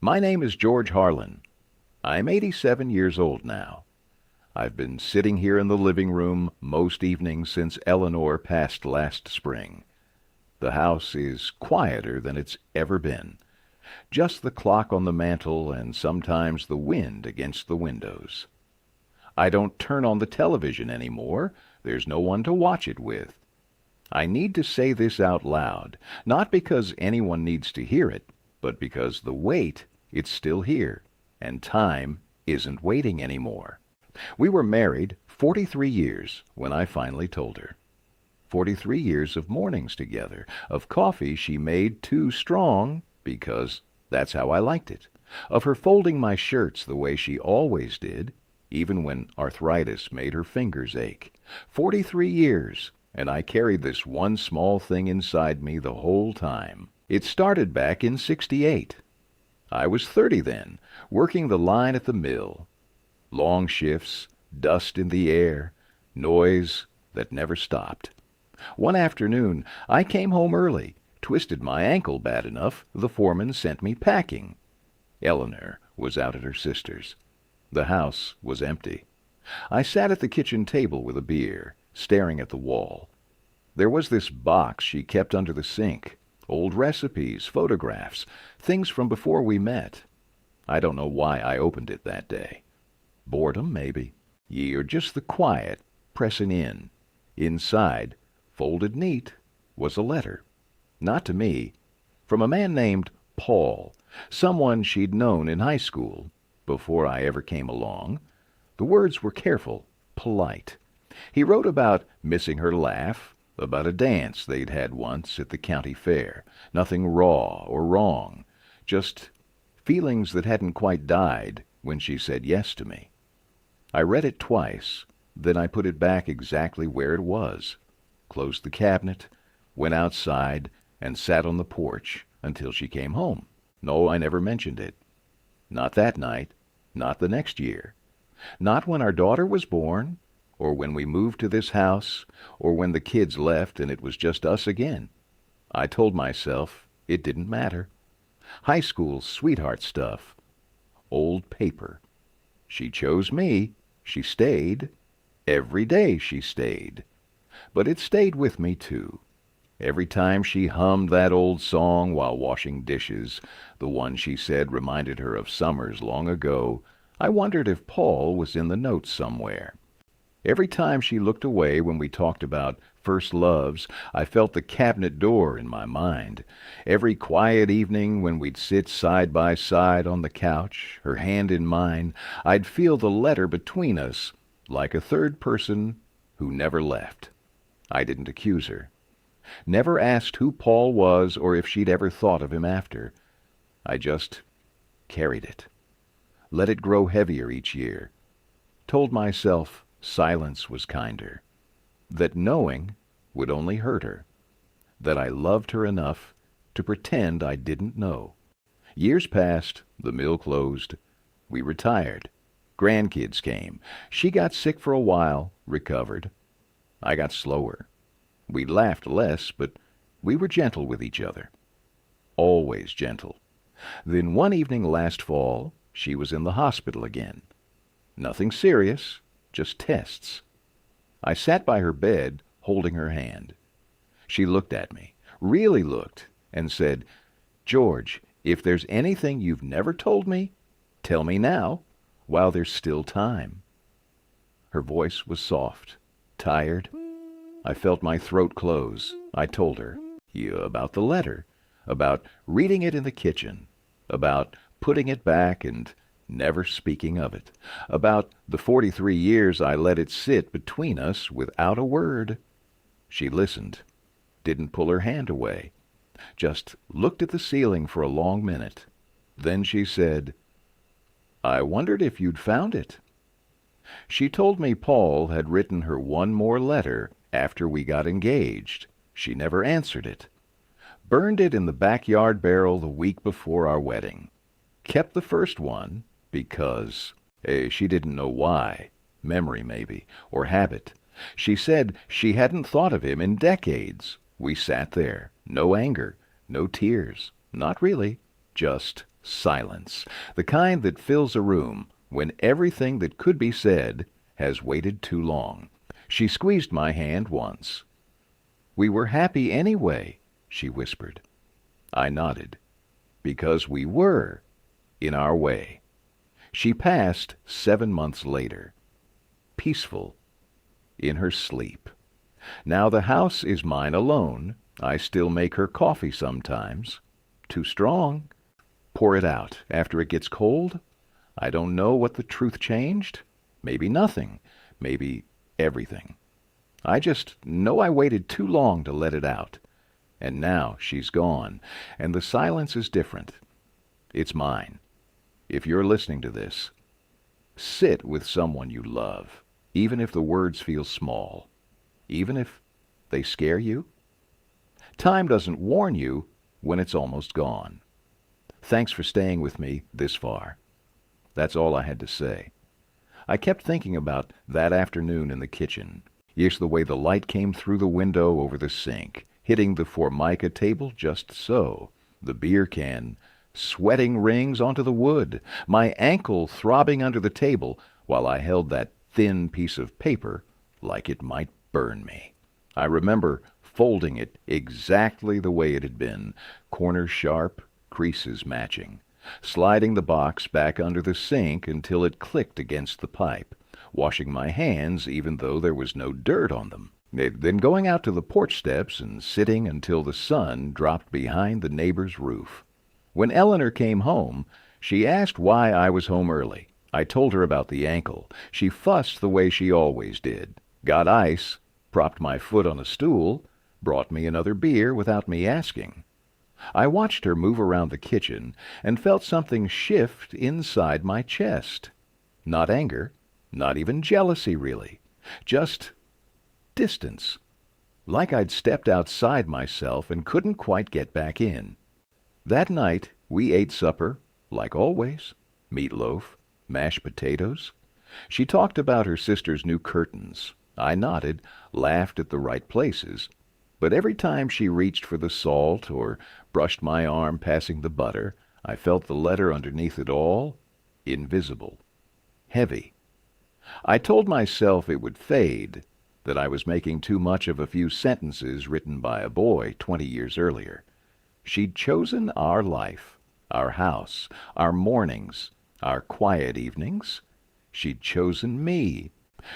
My name is George Harlan. I'm 87 years old now. I've been sitting here in the living room most evenings since Eleanor passed last spring. The house is quieter than it's ever been. Just the clock on the mantel and sometimes the wind against the windows. I don't turn on the television anymore. There's no one to watch it with. I need to say this out loud, not because anyone needs to hear it, but because the wait, it's still here, and time isn't waiting anymore. We were married 43 years when I finally told her. 43 years of mornings together, of coffee she made too strong, because that's how I liked it, of her folding my shirts the way she always did, even when arthritis made her fingers ache. 43 years, and I carried this one small thing inside me the whole time. It started back in '68. I was 30 then, working the line at the mill. Long shifts, dust in the air, noise that never stopped. One afternoon, I came home early, twisted my ankle bad enough the foreman sent me packing. Eleanor was out at her sister's. The house was empty. I sat at the kitchen table with a beer, staring at the wall. There was this box she kept under the sink. Old recipes, photographs, things from before we met. I don't know why I opened it that day. Boredom, maybe. Or just the quiet, pressing in. Inside, folded neat, was a letter. Not to me. From a man named Paul, someone she'd known in high school, before I ever came along. The words were careful, polite. He wrote about missing her laugh, about a dance they'd had once at the county fair. Nothing raw or wrong, just feelings that hadn't quite died when she said yes to me. I read it twice, then I put it back exactly where it was, closed the cabinet, went outside, and sat on the porch until she came home. No, I never mentioned it. Not that night, not the next year, not when our daughter was born, or when we moved to this house, or when the kids left and it was just us again. I told myself it didn't matter. High school sweetheart stuff. Old paper. She chose me. She stayed. Every day she stayed. But it stayed with me, too. Every time she hummed that old song while washing dishes, the one she said reminded her of summers long ago, I wondered if Paul was in the notes somewhere. Every time she looked away when we talked about first loves, I felt the cabinet door in my mind. Every quiet evening when we'd sit side by side on the couch, her hand in mine, I'd feel the letter between us, like a third person who never left. I didn't accuse her. Never asked who Paul was or if she'd ever thought of him after. I just carried it. Let it grow heavier each year. Told myself silence was kinder. That knowing would only hurt her. That I loved her enough to pretend I didn't know. Years passed, the mill closed. We retired. Grandkids came. She got sick for a while, recovered. I got slower. We laughed less, but we were gentle with each other. Always gentle. Then one evening last fall, she was in the hospital again. Nothing serious, just tests. I sat by her bed, holding her hand. She looked at me, really looked, and said, "George, if there's anything you've never told me, tell me now, while there's still time." Her voice was soft, tired. I felt my throat close. I told her about the letter, about reading it in the kitchen, about putting it back and never speaking of it, about the 43 years I let it sit between us without a word. She listened, didn't pull her hand away, just looked at the ceiling for a long minute. Then she said, "I wondered if you'd found it." She told me Paul had written her one more letter after we got engaged. She never answered it. Burned it in the backyard barrel the week before our wedding. Kept the first one because she didn't know why. Memory, maybe, or habit. She said she hadn't thought of him in decades. We sat there. No anger, no tears. Not really. Just Silence. The kind that fills a room when everything that could be said has waited too long. She squeezed my hand once. "We were happy anyway," she whispered. I nodded. Because we were, in our way. She passed 7 months later, peaceful, in her sleep. Now the house is mine alone. I still make her coffee sometimes. Too strong. Pour it out after it gets cold. I don't know what the truth changed. Maybe nothing. Maybe everything. I just know I waited too long to let it out. And now she's gone, and the silence is different. It's mine. If you're listening to this, sit with someone you love, even if the words feel small, even if they scare you. Time doesn't warn you when it's almost gone. Thanks for staying with me this far. That's all I had to say. I kept thinking about that afternoon in the kitchen. Yes, the way the light came through the window over the sink, hitting the formica table just so, the beer can sweating rings onto the wood, my ankle throbbing under the table while I held that thin piece of paper like it might burn me. I remember folding it exactly the way it had been, corners sharp, creases matching, sliding the box back under the sink until it clicked against the pipe, washing my hands even though there was no dirt on them, then going out to the porch steps and sitting until the sun dropped behind the neighbor's roof. When Eleanor came home, she asked why I was home early. I told her about the ankle. She fussed the way she always did, got ice, propped my foot on a stool, brought me another beer without me asking. I watched her move around the kitchen and felt something shift inside my chest. Not anger, not even jealousy, really. Just distance. Like I'd stepped outside myself and couldn't quite get back in. That night, we ate supper, like always. Meatloaf, mashed potatoes. She talked about her sister's new curtains. I nodded, laughed at the right places. But every time she reached for the salt or brushed my arm passing the butter, I felt the letter underneath it all, invisible, heavy. I told myself it would fade, that I was making too much of a few sentences written by a boy 20 years earlier. She'd chosen our life, our house, our mornings, our quiet evenings. She'd chosen me.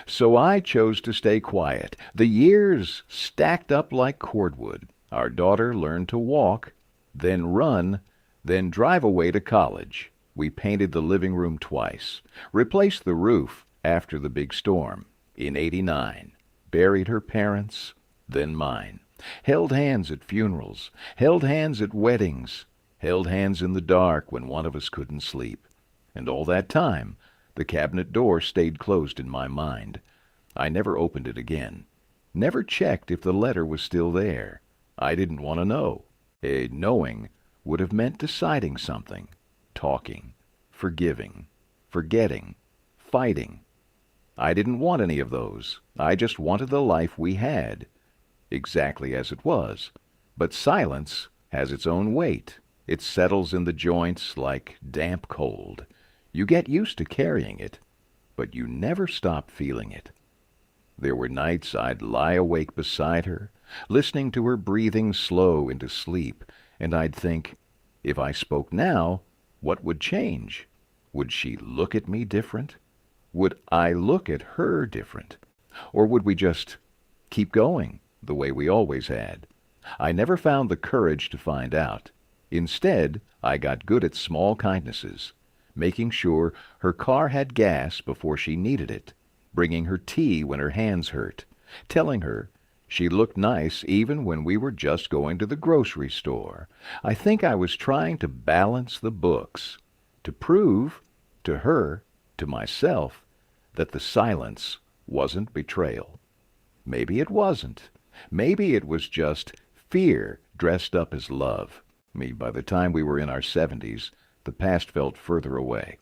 So I chose to stay quiet. The years stacked up like cordwood. Our daughter learned to walk, then run, then drive away to college. We painted the living room twice, replaced the roof after the big storm in '89, buried her parents, then mine, held hands at funerals, held hands at weddings, held hands in the dark when one of us couldn't sleep. And all that time, the cabinet door stayed closed in my mind. I never opened it again, never checked if the letter was still there. I didn't want to know. Knowing would have meant deciding something, talking, forgiving, forgetting, fighting. I didn't want any of those. I just wanted the life we had, exactly as it was. But silence has its own weight. It settles in the joints like damp cold. You get used to carrying it, but you never stop feeling it. There were nights I'd lie awake beside her, listening to her breathing slow into sleep, and I'd think, if I spoke now, what would change? Would she look at me different? Would I look at her different? Or would we just keep going the way we always had? I never found the courage to find out. Instead, I got good at small kindnesses, making sure her car had gas before she needed it, bringing her tea when her hands hurt, telling her she looked nice even when we were just going to the grocery store. I think I was trying to balance the books, to prove to her, to myself, that the silence wasn't betrayal. Maybe it wasn't. Maybe it was just fear dressed up as love. By the time we were in our 70s, the past felt further away.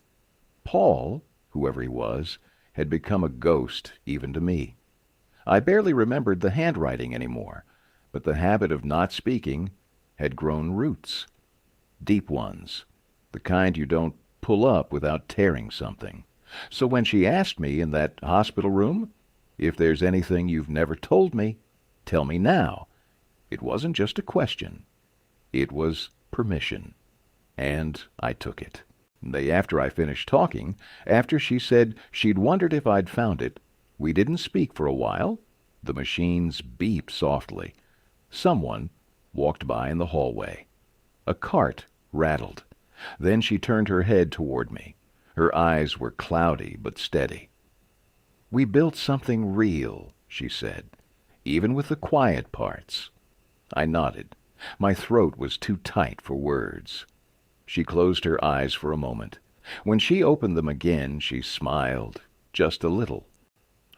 Paul, whoever he was, had become a ghost even to me. I barely remembered the handwriting anymore, but the habit of not speaking had grown roots, deep ones, the kind you don't pull up without tearing something. So when she asked me in that hospital room, if there's anything you've never told me, tell me now. It wasn't just a question. It was permission. And I took it. After I finished talking, after she said she'd wondered if I'd found it, we didn't speak for a while. The machines beeped softly. Someone walked by in the hallway. A cart rattled. Then she turned her head toward me. Her eyes were cloudy but steady. "We built something real," she said, "even with the quiet parts." I nodded. My throat was too tight for words. She closed her eyes for a moment. When she opened them again, she smiled, just a little.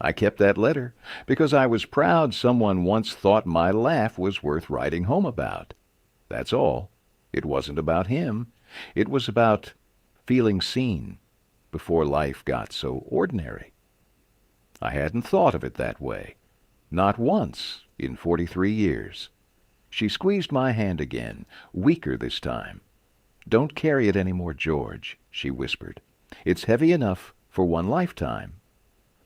I kept that letter because I was proud someone once thought my laugh was worth writing home about. That's all. It wasn't about him. It was about feeling seen before life got so ordinary. I hadn't thought of it that way. Not once in 43 years. She squeezed my hand again, weaker this time. "Don't carry it any more, George," she whispered. "It's heavy enough for one lifetime."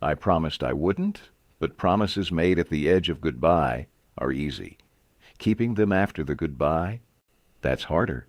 I promised I wouldn't, but promises made at the edge of goodbye are easy. Keeping them after the goodbye, that's harder.